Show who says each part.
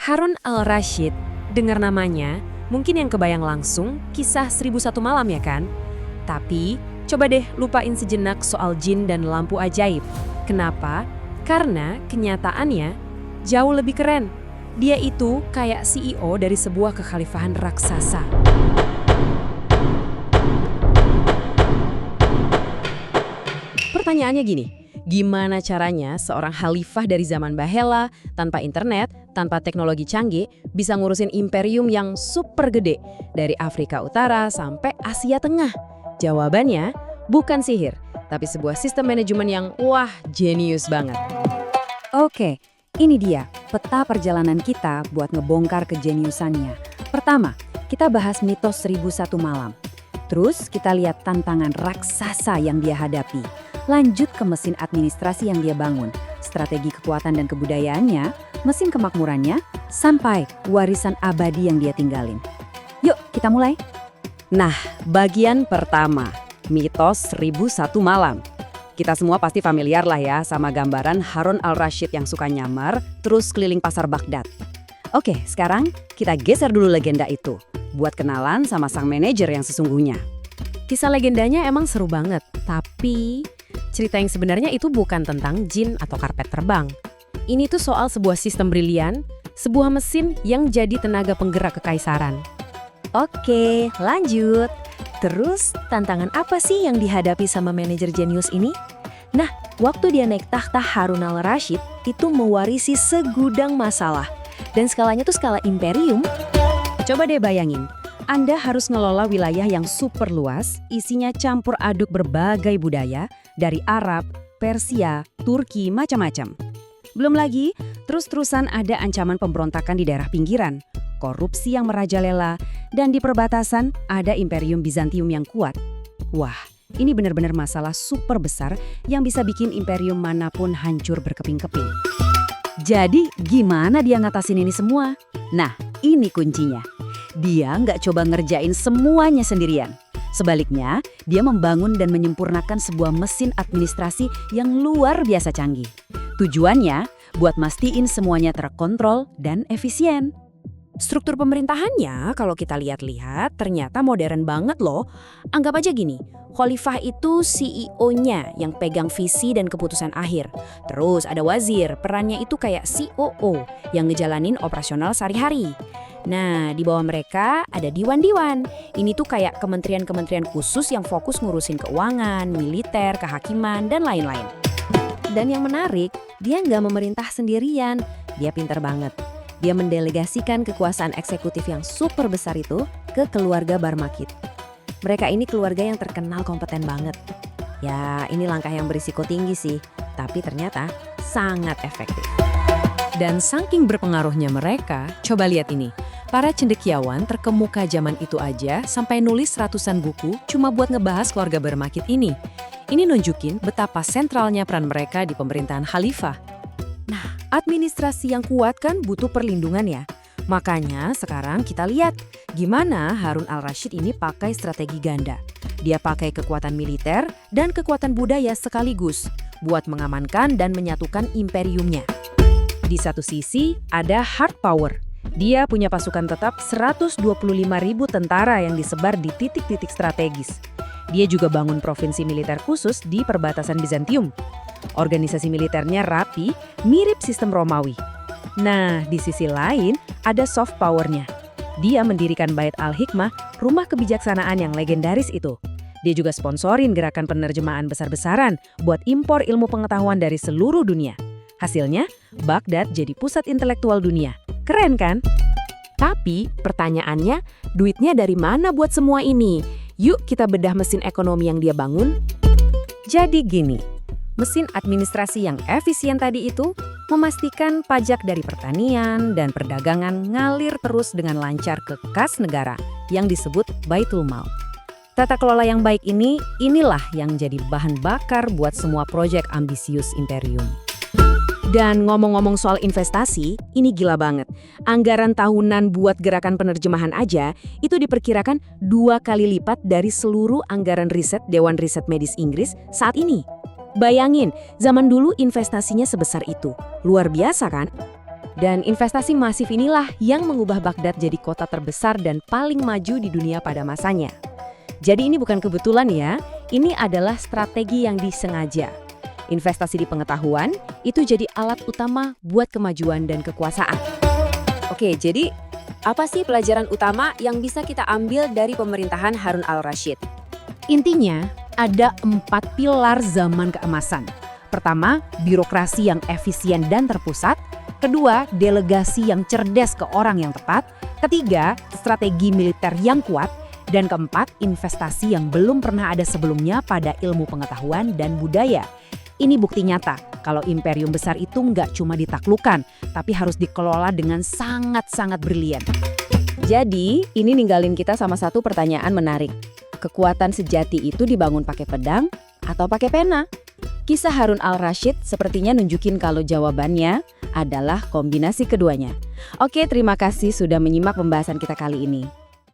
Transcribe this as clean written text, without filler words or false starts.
Speaker 1: Harun al-Rashid, dengar namanya, mungkin yang kebayang langsung kisah 1001 malam ya kan? Tapi, coba deh lupain sejenak soal jin dan lampu ajaib. Kenapa? Karena kenyataannya jauh lebih keren. Dia itu kayak CEO dari sebuah kekhalifahan raksasa. Pertanyaannya gini, gimana caranya seorang khalifah dari zaman Bahela, tanpa internet, tanpa teknologi canggih, bisa ngurusin imperium yang super gede, dari Afrika Utara sampai Asia Tengah? Jawabannya, bukan sihir, tapi sebuah sistem manajemen yang wah, jenius banget.
Speaker 2: Oke, ini dia peta perjalanan kita buat ngebongkar kejeniusannya. Pertama, kita bahas mitos 1001 malam. Terus kita lihat tantangan raksasa yang dia hadapi. Lanjut ke mesin administrasi yang dia bangun, strategi kekuatan dan kebudayaannya, mesin kemakmurannya, sampai warisan abadi yang dia tinggalin. Yuk, kita mulai.
Speaker 1: Nah, bagian pertama, mitos 1001 malam. Kita semua pasti familiar lah ya sama gambaran Harun al-Rashid yang suka nyamar, terus keliling pasar Baghdad. Oke, sekarang kita geser dulu legenda itu, buat kenalan sama sang manajer yang sesungguhnya. Kisah legendanya emang seru banget, tapi cerita yang sebenarnya itu bukan tentang jin atau karpet terbang. Ini tuh soal sebuah sistem brilian, sebuah mesin yang jadi tenaga penggerak kekaisaran.
Speaker 3: Oke, lanjut. Terus, tantangan apa sih yang dihadapi sama manajer jenius ini? Nah, waktu dia naik tahta Harun al-Rashid, itu mewarisi segudang masalah. Dan skalanya tuh skala imperium.
Speaker 1: Coba deh bayangin, Anda harus ngelola wilayah yang super luas, isinya campur aduk berbagai budaya, dari Arab, Persia, Turki, macam-macam. Belum lagi, terus-terusan ada ancaman pemberontakan di daerah pinggiran, korupsi yang merajalela, dan di perbatasan ada imperium Bizantium yang kuat. Wah, ini benar-benar masalah super besar yang bisa bikin imperium manapun hancur berkeping-keping.
Speaker 2: Jadi, gimana dia ngatasin ini semua? Nah, ini kuncinya. Dia nggak coba ngerjain semuanya sendirian. Sebaliknya, dia membangun dan menyempurnakan sebuah mesin administrasi yang luar biasa canggih. Tujuannya, buat mastiin semuanya terkontrol dan efisien.
Speaker 1: Struktur pemerintahannya, kalau kita lihat-lihat, ternyata modern banget loh. Anggap aja gini, khalifah itu CEO-nya yang pegang visi dan keputusan akhir. Terus ada wazir, perannya itu kayak COO yang ngejalanin operasional sehari-hari. Nah, di bawah mereka ada diwan-diwan. Ini tuh kayak kementerian-kementerian khusus yang fokus ngurusin keuangan, militer, kehakiman, dan lain-lain.
Speaker 3: Dan yang menarik, dia nggak memerintah sendirian. Dia pintar banget. Dia mendelegasikan kekuasaan eksekutif yang super besar itu ke keluarga Barmakit. Mereka ini keluarga yang terkenal kompeten banget. Ya, ini langkah yang berisiko tinggi sih, tapi ternyata sangat efektif.
Speaker 1: Dan saking berpengaruhnya mereka, coba lihat ini. Para cendekiawan terkemuka zaman itu aja sampai nulis ratusan buku cuma buat ngebahas keluarga Barmakit ini. Ini nunjukin betapa sentralnya peran mereka di pemerintahan khalifah. Nah, administrasi yang kuat kan butuh perlindungan ya. Makanya sekarang kita lihat gimana Harun al-Rashid ini pakai strategi ganda. Dia pakai kekuatan militer dan kekuatan budaya sekaligus buat mengamankan dan menyatukan imperiumnya. Di satu sisi ada hard power. Dia punya pasukan tetap 125.000 tentara yang disebar di titik-titik strategis. Dia juga bangun provinsi militer khusus di perbatasan Bizantium. Organisasi militernya rapi, mirip sistem Romawi. Nah, di sisi lain ada soft power-nya. Dia mendirikan Bait al-Hikmah, rumah kebijaksanaan yang legendaris itu. Dia juga sponsorin gerakan penerjemahan besar-besaran buat impor ilmu pengetahuan dari seluruh dunia. Hasilnya, Baghdad jadi pusat intelektual dunia. Keren kan? Tapi pertanyaannya, duitnya dari mana buat semua ini? Yuk kita bedah mesin ekonomi yang dia bangun. Jadi gini, mesin administrasi yang efisien tadi itu memastikan pajak dari pertanian dan perdagangan ngalir terus dengan lancar ke kas negara yang disebut Baitul Mal. Tata kelola yang baik inilah yang jadi bahan bakar buat semua proyek ambisius imperium. Dan ngomong-ngomong soal investasi, ini gila banget. Anggaran tahunan buat gerakan penerjemahan aja itu diperkirakan 2 kali lipat dari seluruh anggaran riset Dewan Riset Medis Inggris saat ini. Bayangin, zaman dulu investasinya sebesar itu. Luar biasa kan?
Speaker 3: Dan investasi masif inilah yang mengubah Baghdad jadi kota terbesar dan paling maju di dunia pada masanya. Jadi ini bukan kebetulan ya, ini adalah strategi yang disengaja. Investasi di pengetahuan itu jadi alat utama buat kemajuan dan kekuasaan. Oke, jadi apa sih pelajaran utama yang bisa kita ambil dari pemerintahan Harun al-Rashid?
Speaker 2: Intinya, ada 4 pilar zaman keemasan. Pertama, birokrasi yang efisien dan terpusat. Kedua, delegasi yang cerdas ke orang yang tepat. Ketiga, strategi militer yang kuat. Dan keempat, investasi yang belum pernah ada sebelumnya pada ilmu pengetahuan dan budaya. Ini bukti nyata kalau imperium besar itu nggak cuma ditaklukkan, tapi harus dikelola dengan sangat-sangat brilian.
Speaker 3: Jadi, ini ninggalin kita sama satu pertanyaan menarik. Kekuatan sejati itu dibangun pakai pedang atau pakai pena? Kisah Harun al-Rashid sepertinya nunjukin kalau jawabannya adalah kombinasi keduanya. Oke, terima kasih sudah menyimak pembahasan kita kali ini.